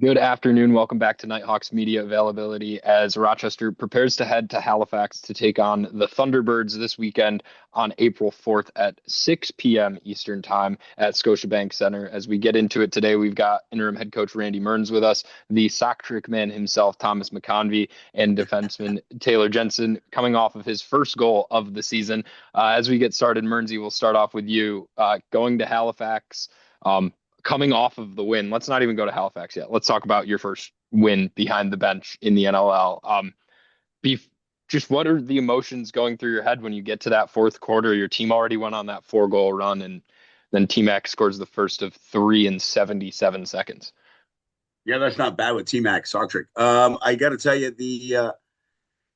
Good afternoon. Welcome back to Knighthawks media availability as Rochester prepares to head to Halifax to take on the Thunderbirds this weekend on April 4th at 6 p.m. Eastern Time at ScotiaBank Centre. As we get into it today, we've got interim head coach Randy Mearns with us, the sock trick man himself, Thomas McConvey, and defenseman Taylor Jensen coming off of his first goal of the season. As we get started, Mearnsy, we'll start off with you going to Halifax. Coming off of the win, let's not even go to Halifax yet. Let's talk about your first win behind the bench in the NLL. Be, just what are the emotions going through your head when you get to that fourth quarter? Your team already went on that 4-goal run, and then Team X scores the first of three in 77 seconds. Yeah, that's not bad with T-Mac sock trick. I got to tell you,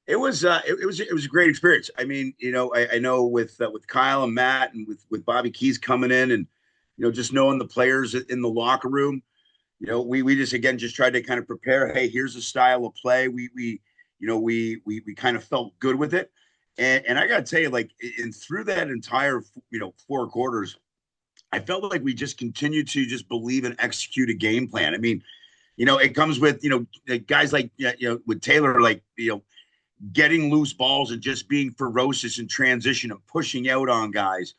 it was a great experience. I mean, I know with Kyle and Matt and with Bobby Keys coming in, and just knowing the players in the locker room, we just again just tried to kind of prepare. Hey, here's a style of play. We kind of felt good with it, and I got to tell you, like, and through that entire four quarters, I felt like we just continued to just believe and execute a game plan. I mean, it comes with guys like with Taylor, like getting loose balls and just being ferocious in transition and pushing out on guys.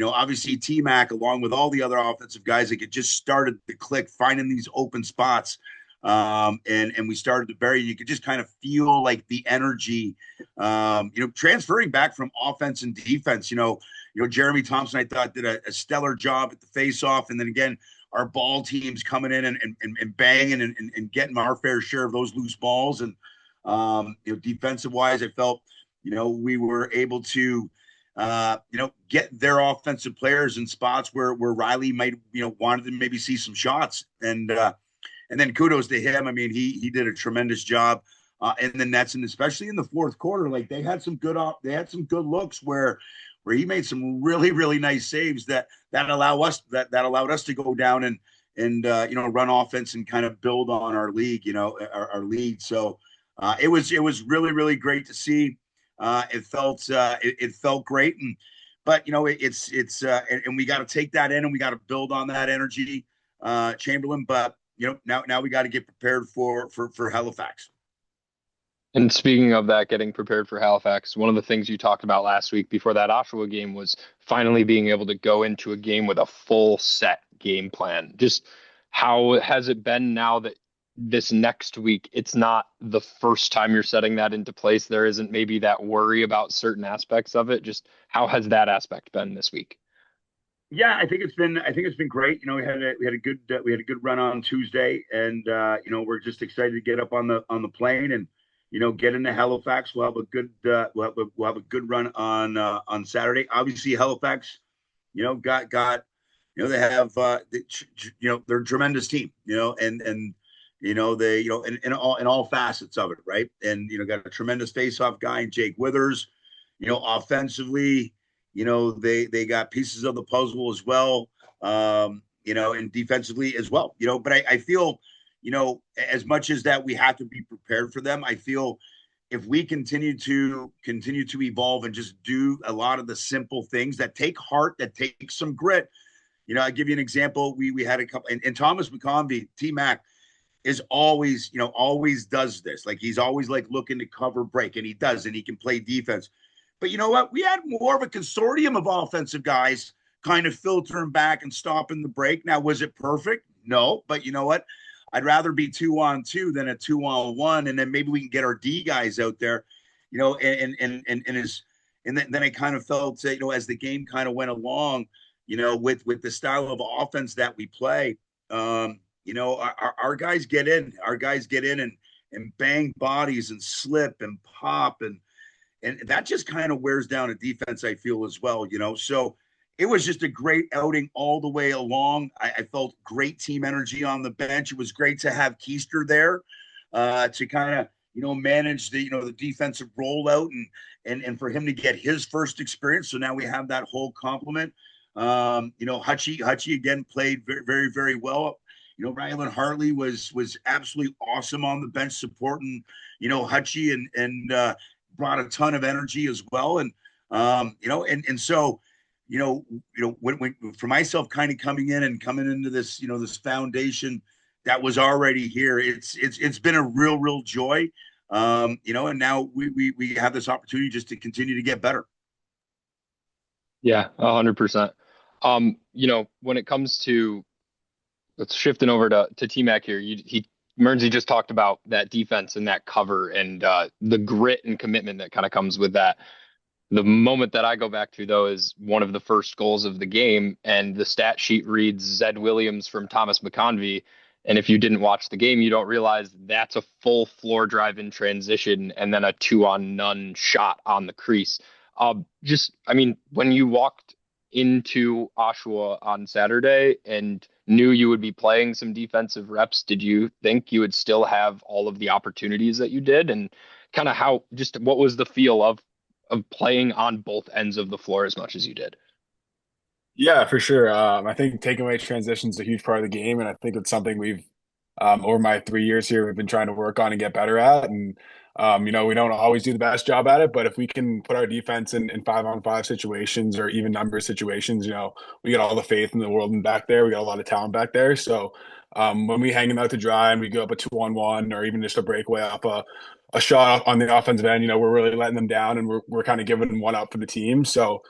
Obviously T-Mac, along with all the other offensive guys, like it just started to click, finding these open spots. And we started to you could just kind of feel like the energy, transferring back from offense and defense. Jeremy Thompson, I thought, did a stellar job at the face-off. And then again, our ball teams coming in and banging and getting our fair share of those loose balls. And, defensive wise, I felt, we were able to, get their offensive players in spots where Riley might, wanted to maybe see some shots. And then kudos to him. I mean, he did a tremendous job in the nets, and especially in the fourth quarter, like they had some good looks where he made some really, really nice saves that allowed us to go down and run offense and kind of build on our league, our lead. So it was really, really great to see. It felt great, but and we got to take that in and we got to build on that energy, Chamberlain. But now we got to get prepared for Halifax. And speaking of that, getting prepared for Halifax, one of the things you talked about last week before that Oshawa game was finally being able to go into a game with a full set game plan. Just how has it been now that this next week, it's not the first time you're setting that into place? There isn't maybe that worry about certain aspects of it. Just how has that aspect been this week? Yeah, I think it's been great. We had a good run on Tuesday, and we're just excited to get up on the plane and get into Halifax. We'll have a good run on Saturday. Obviously, Halifax, got they have they're a tremendous team, they in all facets of it, right? And got a tremendous face-off guy in Jake Withers. Offensively, they got pieces of the puzzle as well. And defensively as well. But I feel, as much as that we have to be prepared for them, I feel if we continue to evolve and just do a lot of the simple things that take heart, that take some grit. I'll give you an example. We had a couple, and Thomas McConvey, T-Mac, is always does this. Like he's always like looking to cover break, and he does, and he can play defense. But you know what? We had more of a consortium of offensive guys kind of filtering back and stopping the break. Now, was it perfect? No, but you know what? I'd rather be 2-on-2 than a 2-on-1, and then maybe we can get our D guys out there, and then I kind of felt, as the game kind of went along, with the style of offense that we play, our guys get in, and bang bodies and slip and pop and that just kind of wears down a defense, I feel, as well. So it was just a great outing all the way along. I felt great team energy on the bench. It was great to have Keister there to kind of manage the defensive rollout and for him to get his first experience. So now we have that whole complement. Hutchie again played very, very, very well. Rylan Hartley was absolutely awesome on the bench supporting, Hutchie and brought a ton of energy as well. And, so, when for myself kind of coming into this, this foundation, that was already here. It's been a real joy, and now we have this opportunity just to continue to get better. Yeah, 100%. When it comes to let's shifting over to T-Mac here. Mearnsy just talked about that defense and that cover and the grit and commitment that kind of comes with that. The moment that I go back to, though, is one of the first goals of the game, and the stat sheet reads Zed Williams from Thomas McConvey. And if you didn't watch the game, you don't realize that's a full floor drive in transition and then a 2-on-none shot on the crease. When you walked into Oshawa on Saturday and knew you would be playing some defensive reps, did you think you would still have all of the opportunities that you did? And kind of what was the feel of playing on both ends of the floor as much as you did? Yeah, for sure. I think taking away transition is a huge part of the game, and I think it's something we've over my 3 years here we've been trying to work on and get better at. And we don't always do the best job at it, but if we can put our defense in 5-on-5 situations or even number situations, we got all the faith in the world and back there. We got a lot of talent back there. So when we hang them out to dry and we go up a 2-on-1 or even just a breakaway off a shot on the offensive end, we're really letting them down and we're kind of giving them one up for the team. So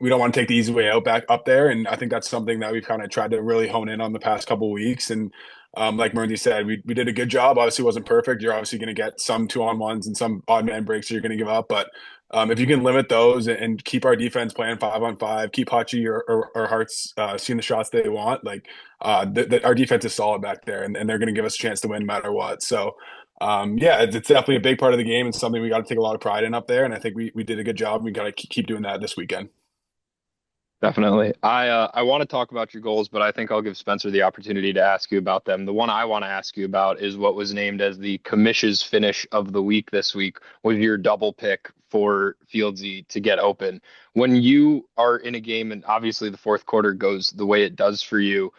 we don't want to take the easy way out back up there. And I think that's something that we've kind of tried to really hone in on the past couple of weeks. And like Mearnsy said, we did a good job. Obviously, it wasn't perfect. You're obviously going to get some 2-on-1s and some odd man breaks that you're going to give up. But if you can limit those and keep our defense playing 5-on-5, keep Hachi or Hearts seeing the shots they want, our defense is solid back there, and they're going to give us a chance to win no matter what. So, it's definitely a big part of the game and something we got to take a lot of pride in up there. And I think we did a good job. We got to keep doing that this weekend. Definitely. I want to talk about your goals, but I think I'll give Spencer the opportunity to ask you about them. The one I want to ask you about is what was named as the commission's finish of the week this week, with your double pick for Fieldsy to get open. When you are in a game and obviously the fourth quarter goes the way it does for you,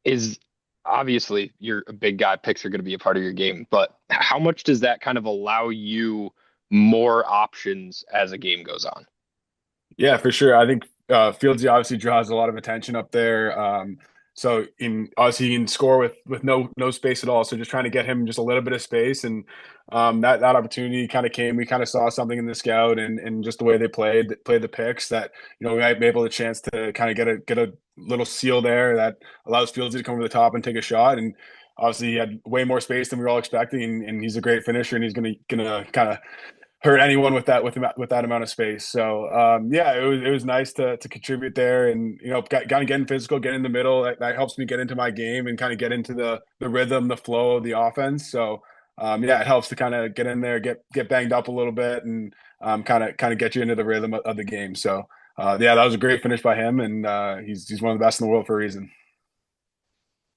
is obviously you're a big guy, picks are going to be a part of your game, but how much does that kind of allow you more options as a game goes on? Yeah, for sure. I think Fieldsy obviously draws a lot of attention up there. So obviously he can score with no space at all. So just trying to get him just a little bit of space, and that opportunity kind of came. We kind of saw something in the scout and just the way they played the picks that we might be able to chance to kind of get a little seal there that allows Fieldsy to come over the top and take a shot. And obviously he had way more space than we were all expecting, and he's a great finisher, and he's gonna kind of hurt anyone with that amount of space. So it was nice to contribute there, and kind of getting physical, get in the middle. That helps me get into my game and kind of get into the rhythm, the flow of the offense. So it helps to kind of get in there, get banged up a little bit, and kind of get you into the rhythm of the game. So that was a great finish by him, and he's one of the best in the world for a reason.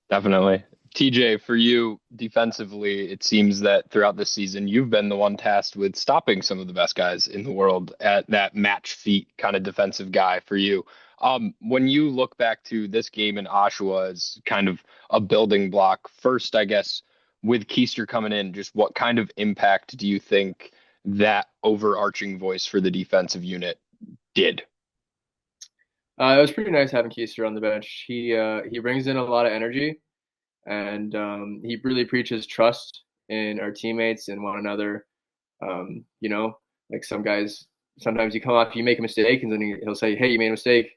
Definitely. TJ, for you defensively, it seems that throughout the season, you've been the one tasked with stopping some of the best guys in the world at that match feet kind of defensive guy for you. When you look back to this game in Oshawa as kind of a building block, first, I guess, with Keister coming in, just what kind of impact do you think that overarching voice for the defensive unit did? It was pretty nice having Keister on the bench. He brings in a lot of energy, and he really preaches trust in our teammates and one another. Like some guys, sometimes you come off, you make a mistake, and then he'll say, "Hey, you made a mistake.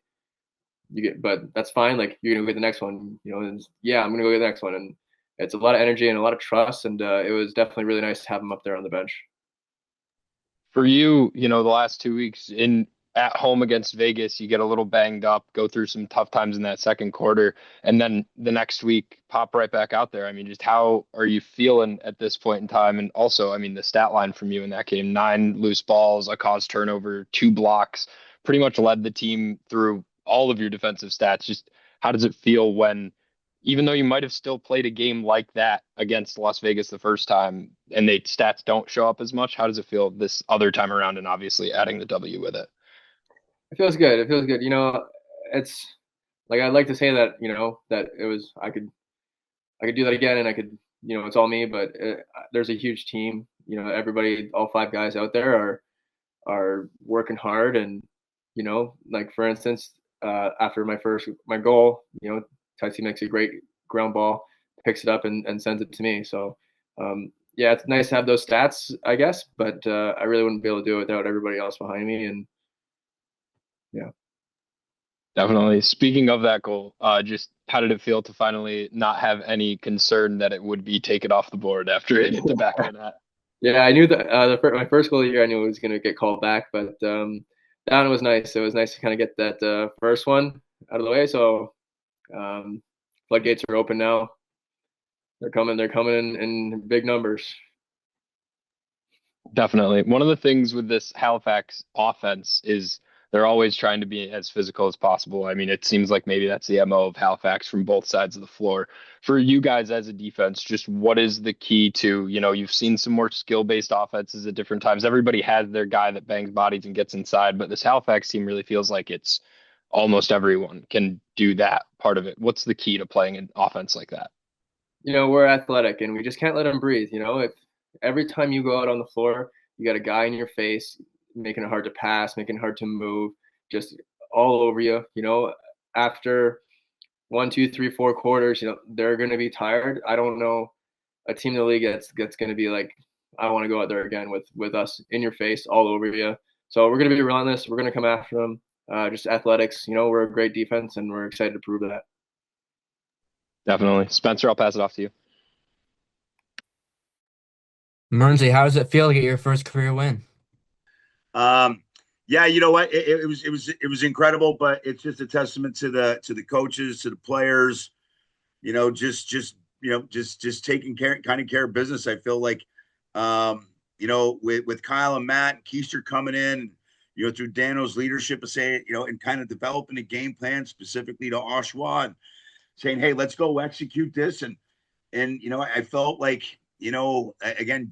But that's fine. Like you're gonna go get the next one. And yeah, I'm gonna go get the next one." And it's a lot of energy and a lot of trust, and it was definitely really nice to have him up there on the bench. For you, the last 2 weeks at home against Vegas, you get a little banged up, go through some tough times in that second quarter, and then the next week pop right back out there. I mean, just how are you feeling at this point in time? And also, I mean, the stat line from you in that game, 9 loose balls, a caused turnover, 2 blocks, pretty much led the team through all of your defensive stats. Just how does it feel when, even though you might have still played a game like that against Las Vegas the first time and the stats don't show up as much, how does it feel this other time around, and obviously adding the W with it? It feels good. It feels good. It's like I'd like to say that that it was I could do that again, and I could it's all me. But there's a huge team. Everybody, all 5 guys out there are working hard, and like for instance, after my goal, Tyson makes a great ground ball picks it up and sends it to me. So yeah, it's nice to have those stats, I guess, but I really wouldn't be able to do it without everybody else behind me. And yeah. Definitely. Speaking of that goal, just how did it feel to finally not have any concern that it would be taken off the board after it hit the back of the net? Yeah, I knew that my first goal of the year, I knew it was going to get called back, but that one was nice. It was nice to kind of get that first one out of the way. So floodgates are open now. They're coming in big numbers. Definitely. One of the things with this Halifax offense is they're always trying to be as physical as possible. I mean, it seems like maybe that's the MO of Halifax from both sides of the floor. For you guys as a defense, just what is the key to, you've seen some more skill-based offenses at different times. Everybody has their guy that bangs bodies and gets inside, but this Halifax team really feels like it's almost everyone can do that part of it. What's the key to playing an offense like that? We're athletic and we just can't let them breathe. If every time you go out on the floor, you got a guy in your face, making it hard to pass, making it hard to move, just all over you. After 1, 2, 3, 4 quarters, they're going to be tired. I don't know a team in the league that's going to be like, I want to go out there again with us in your face, all over you. So we're going to be relentless. We're going to come after them. Just athletics. We're a great defense, and we're excited to prove that. Definitely. Spencer, I'll pass it off to you. Mearnsy, how does it feel to get your first career win? Yeah, you know what? It was incredible, but it's just a testament to the coaches, to the players, just taking care of business. I feel like, with Kyle and Matt and Keister coming in, through Dano's leadership of saying, and kind of developing a game plan specifically to Oshawa and saying, hey, let's go execute this. And I felt like, again,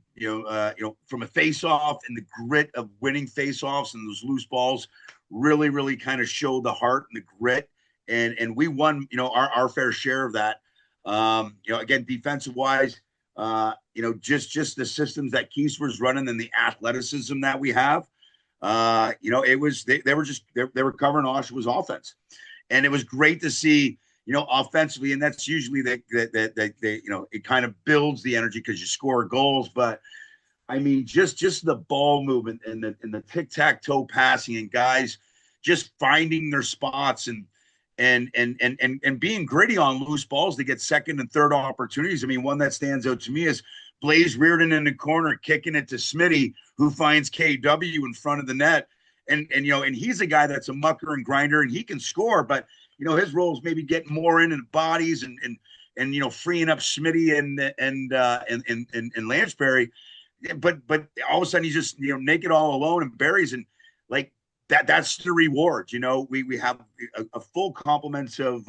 from a face-off and the grit of winning face-offs and those loose balls really, really kind of showed the heart and the grit. And we won, our fair share of that. Again, defensive wise, just the systems that Keith was running and the athleticism that we have, it was, they were covering Oshawa's offense. And it was great to see, offensively, and that's usually that it kind of builds the energy because you score goals. But I mean, just the ball movement and the tic-tac-toe passing and guys just finding their spots and being gritty on loose balls to get second and third opportunities. I mean, one that stands out to me is Blaze Reardon in the corner kicking it to Smitty, who finds KW in front of the net. And he's a guy that's a mucker and grinder, and he can score, but his role is maybe getting more in the bodies and freeing up Smitty and Lansbury. But all of a sudden he's just naked all alone and buries, and like that's the reward. We have a full complement of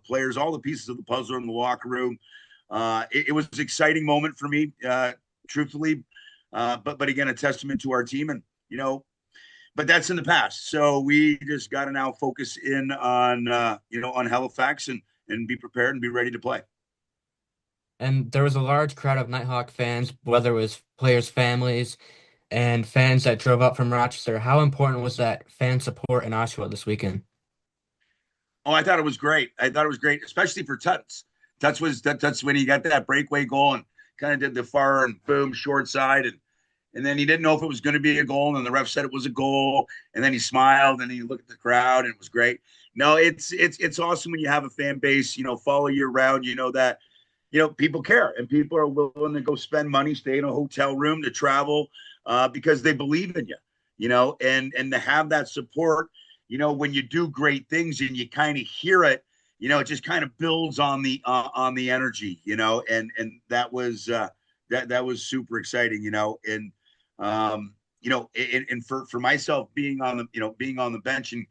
players, all the pieces of the puzzle in the locker room. It was an exciting moment for me, truthfully. But again, a testament to our team, and but that's in the past. So we just got to now focus in on Halifax and be prepared and be ready to play. And there was a large crowd of Nighthawk fans, whether it was players' families and fans that drove up from Rochester. How important was that fan support in Oshawa this weekend? Oh, I thought it was great. Especially for Tuts. Tuts when he got that breakaway goal and kind of did the far and boom short side, and then he didn't know if it was going to be a goal, and then the ref said it was a goal, and then he smiled and he looked at the crowd, and it was great. No, it's awesome when you have a fan base, follow you around, that people care and people are willing to go spend money, stay in a hotel room, to travel because they believe in you, and to have that support, when you do great things and you kind of hear it, it just kind of builds on the energy, and that was that was super exciting, and and for myself being on the bench and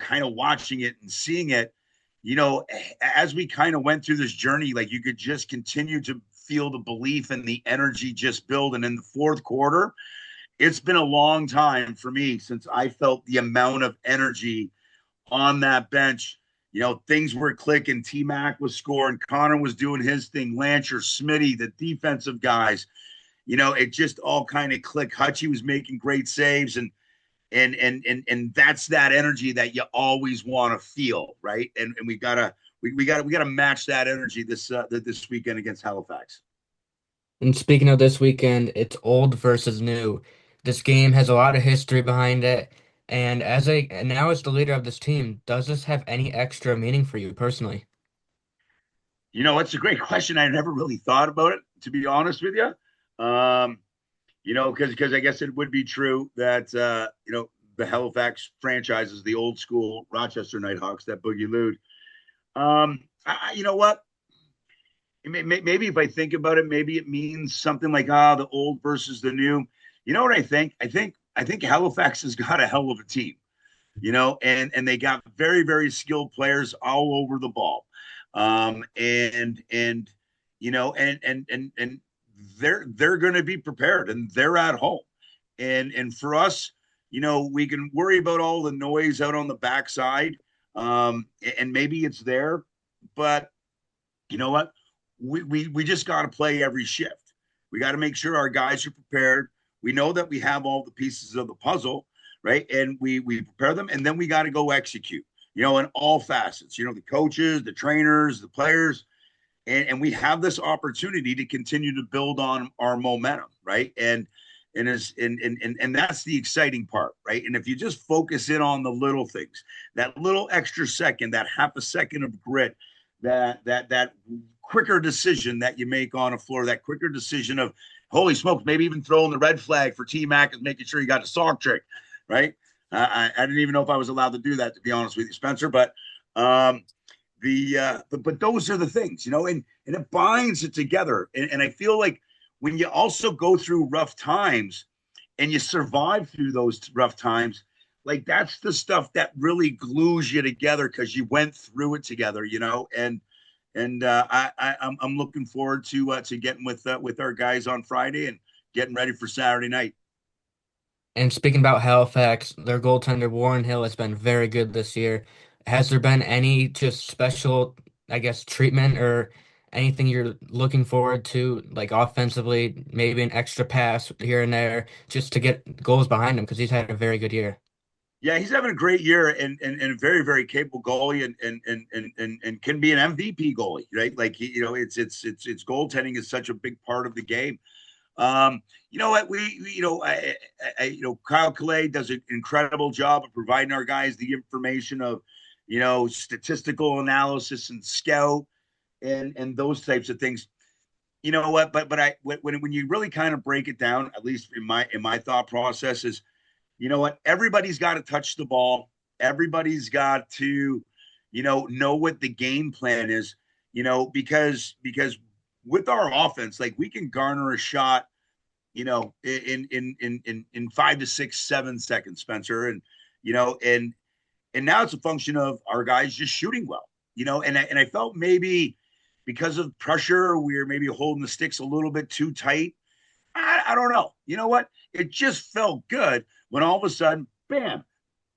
kind of watching it and seeing it, as we kind of went through this journey, like you could just continue to feel the belief and the energy just build. And in the fourth quarter, it's been a long time for me since I felt the amount of energy on that bench. Things were clicking. T-Mac was scoring. Connor was doing his thing. Lancher, Smitty, the defensive guys. It just all kind of clicked. Hutchie was making great saves, and that's that energy that you always want to feel, right? And we got to we got to match that energy this weekend against Halifax. And speaking of this weekend, it's old versus new. This game has a lot of history behind it. And now as the leader of this team, does this have any extra meaning for you personally? It's a great question. I never really thought about it, to be honest with you. Because I guess it would be true that the Halifax franchise is the old school Rochester Knighthawks, that Boogie Lude. You know what? Maybe if I think about it, maybe it means something like the old versus the new. You know what I think? I think Halifax has got a hell of a team, and they got very, very skilled players all over the ball. And they're going to be prepared, and they're at home. And for us, we can worry about all the noise out on the backside. And maybe it's there, but you know what? We just got to play every shift. We got to make sure our guys are prepared. We know that we have all the pieces of the puzzle, right? And we prepare them, and then we got to go execute, in all facets, the coaches, the trainers, the players. And we have this opportunity to continue to build on our momentum, right? And that's the exciting part, right? And if you just focus in on the little things, that little extra second, that half a second of grit, that quicker decision that you make on a floor, that quicker decision of, holy smokes, maybe even throwing the red flag for T-Mac and making sure you got a sock trick, right? I didn't even know if I was allowed to do that, to be honest with you, Spencer. But but those are the things, and it binds it together. And I feel like when you also go through rough times and you survive through those rough times, like that's the stuff that really glues you together because you went through it together, And I'm looking forward to getting with our guys on Friday and getting ready for Saturday night. And speaking about Halifax, their goaltender Warren Hill has been very good this year. Has there been any just special, I guess, treatment or anything you're looking forward to, like offensively, maybe an extra pass here and there, just to get goals behind him because he's had a very good year. Yeah, he's having a great year and a very, very capable goalie and can be an MVP goalie, right? Like it's goaltending is such a big part of the game. You know what? Kyle Calais does an incredible job of providing our guys the information of, statistical analysis and scout and those types of things. You know what? But when you really kind of break it down, at least in my thought process is, you know what? Everybody's got to touch the ball. Everybody's got to, know what the game plan is, because with our offense, like we can garner a shot, in 5 to 6, 7 seconds, Spencer. And now it's a function of our guys just shooting well, and I felt maybe because of pressure, we were maybe holding the sticks a little bit too tight. I don't know. You know what? It just felt good when all of a sudden, bam,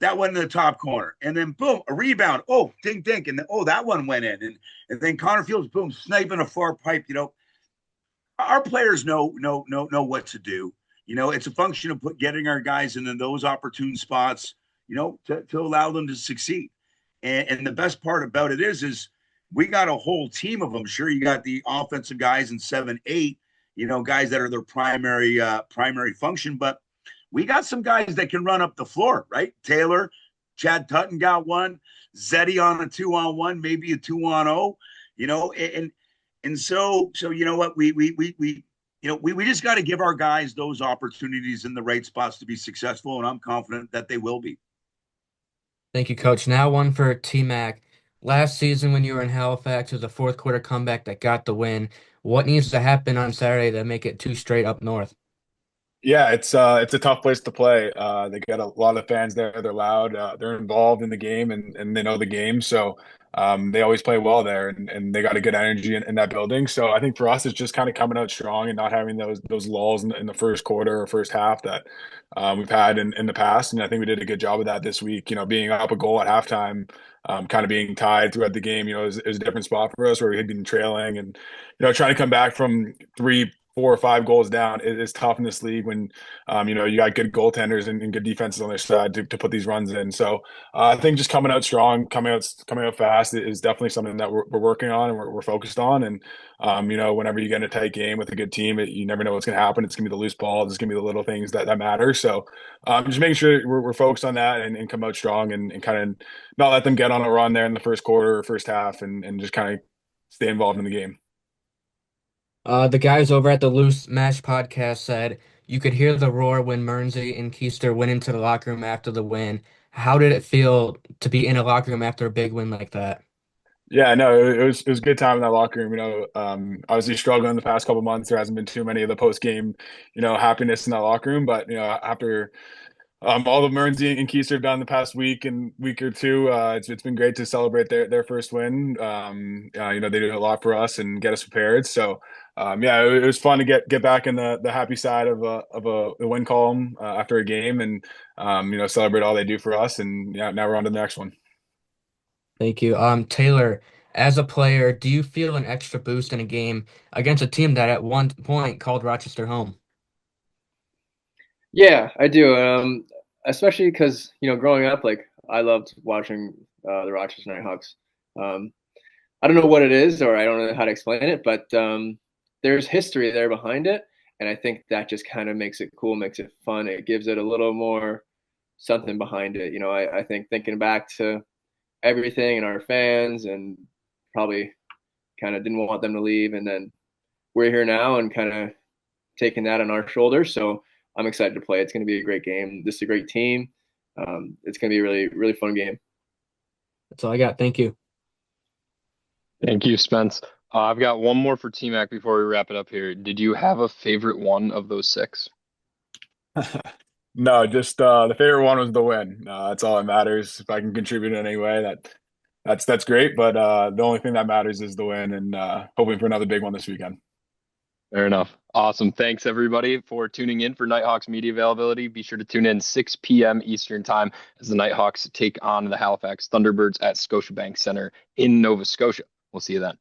that went in the top corner. And then boom, a rebound. Oh, dink, dink. And then, that one went in. And then Connor Fields, boom, sniping a far pipe. Our players know what to do. It's a function of getting our guys into those opportune spots, to allow them to succeed. And the best part about it is we got a whole team of them. Sure, you got the offensive guys in 7-8, guys that are their primary function, but we got some guys that can run up the floor, right? Taylor, Chad Tutton got one, Zeddy on a 2-on-1, maybe a 2-on-0, and so you know what, we just got to give our guys those opportunities in the right spots to be successful, and I'm confident that they will be. Thank you, Coach. Now one for T-Mac. Last season when you were in Halifax, it was a fourth quarter comeback that got the win. What needs to happen on Saturday to make it 2 straight up north? Yeah, it's a tough place to play. They got a lot of fans there. They're loud. They're involved in the game and they know the game. So they always play well there and they got a good energy in that building. So I think for us, it's just kind of coming out strong and not having those lulls in the first quarter or first half that we've had in the past. And I think we did a good job of that this week. Being up a goal at halftime, kind of being tied throughout the game. It was a different spot for us where we had been trailing and trying to come back from 4 or 5 goals down is tough in this league when you got good goaltenders and good defenses on their side to put these runs in. So I think just coming out strong, coming out fast is definitely something that we're working on and we're focused on. And whenever you get in a tight game with a good team, you never know what's going to happen. It's going to be the loose ball. It's going to be the little things that matter. So just making sure we're focused on that and come out strong and kind of not let them get on a run there in the first quarter or first half and just kind of stay involved in the game. The guys over at the Loose Match podcast said you could hear the roar when Mearnsy and Keister went into the locker room after the win. How did it feel to be in a locker room after a big win like that? Yeah, no, it was a good time in that locker room. Obviously struggling the past couple of months. There hasn't been too many of the post game, happiness in that locker room. But after all the Mearnsy and Keister have done the past week or two, it's been great to celebrate their first win. They did a lot for us and get us prepared. So it was fun to get back in the happy side of a win column after a game and celebrate all they do for us. And yeah, now we're on to the next one. Thank you. Taylor, as a player, do you feel an extra boost in a game against a team that at one point called Rochester home? Yeah, I do. Especially because growing up, like I loved watching the Rochester Knighthawks. I don't know what it is, or I don't know how to explain it, but there's history there behind it, and I think that just kind of makes it cool, makes it fun. It gives it a little more something behind it. I think thinking back to everything and our fans, and probably kind of didn't want them to leave, and then we're here now and kind of taking that on our shoulders. So I'm excited to play. It's going to be a great game. This is a great team. It's going to be a really, really fun game. That's all I got. Thank you. Thank you, Spence. I've got one more for T-Mac before we wrap it up here. Did you have a favorite one of those 6? No, just the favorite one was the win. That's all that matters. If I can contribute in any way, that's great. But the only thing that matters is the win, and hoping for another big one this weekend. Fair enough. Awesome. Thanks, everybody, for tuning in for Knighthawks media availability. Be sure to tune in 6 p.m. Eastern time as the Knighthawks take on the Halifax Thunderbirds at ScotiaBank Centre in Nova Scotia. We'll see you then.